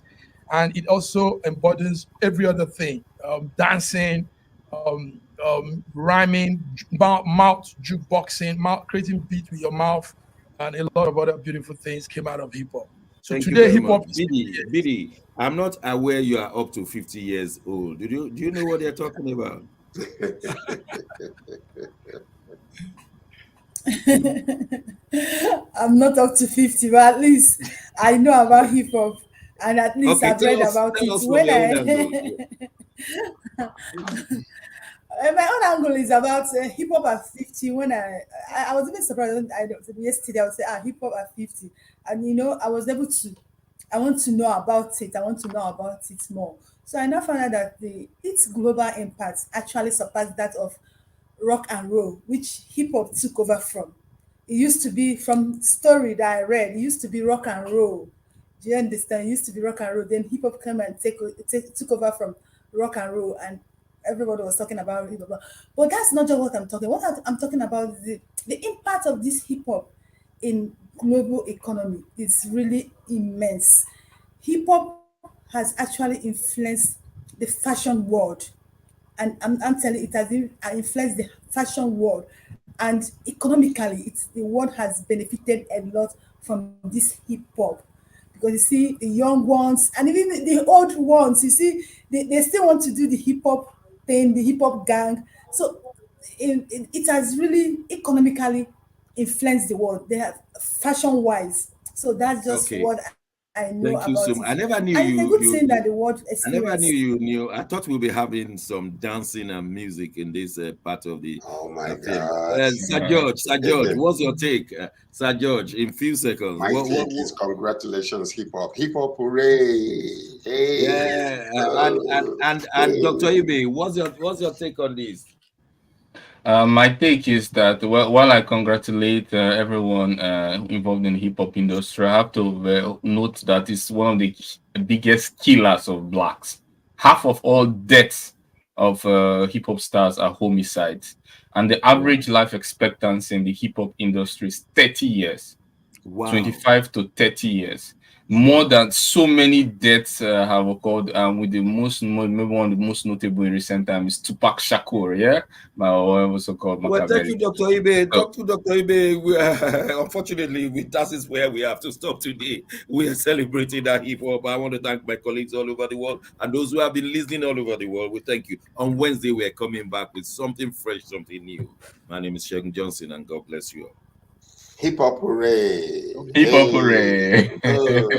And it also embodies every other thing, dancing, rhyming, mouth jukeboxing, creating beat with your mouth, and a lot of other beautiful things came out of hip hop. So Thank you today, very hip much. hop is Biddy, I'm not aware you are up to 50 years old. Do you know what they're talking about? I'm not up to 50, but at least I know about hip hop, and at least Okay, I've read tell about it. us from When your own angle. my own angle is about hip hop at 50. When I was even surprised when yesterday I would say hip hop at 50, and I was able to. I want to know about it. I want to know about it more. So I now found out that its global impact actually surpassed that of rock and roll, which hip hop took over from. It used to be, from story that I read, it used to be rock and roll. Do you understand? It used to be rock and roll. Then hip hop came and took over from rock and roll, and everybody was talking about hip hop. But that's not just what I'm talking. What I'm talking about is the impact of this hip hop in global economy is really immense. Hip hop has actually influenced the fashion world, and I'm telling you, it has influenced the fashion world, and economically the world has benefited a lot from this hip hop, because you see the young ones and even the old ones, you see they still want to do the hip hop thing, the hip hop gang. So it has really economically influenced the world. They have fashion wise. So that's just Okay. what I know Thank you about so it. much. I never knew And it's a good thing that the world I never knew experienced. you knew. I thought we'll be having some dancing and music in this part of the Oh my film. God. Sir George, what's your take? Sir George, in few seconds. My take is congratulations, hip hop. Hip hop, hooray. Hey. Yeah, and Dr. Ibe, what's your take on this? My take is that while I congratulate everyone involved in the hip hop industry, I have to note that it's one of the biggest killers of blacks. Half of all deaths of hip hop stars are homicides, and the average life expectancy in the hip hop industry is 30 years. Wow. 25 to 30 years. More than so many deaths have occurred, with maybe one of the most notable in recent times is Tupac Shakur, yeah? Also called Well, thank you, Dr. Ibe. So, Dr. Ibe. Unfortunately, that is where we have to stop today. We are celebrating that hip hop. I want to thank my colleagues all over the world and those who have been listening all over the world. We thank you. On Wednesday, we are coming back with something fresh, something new. My name is Shegun Johnson, and God bless you all. Hip hop, hooray. Hip hop, hooray. Oh.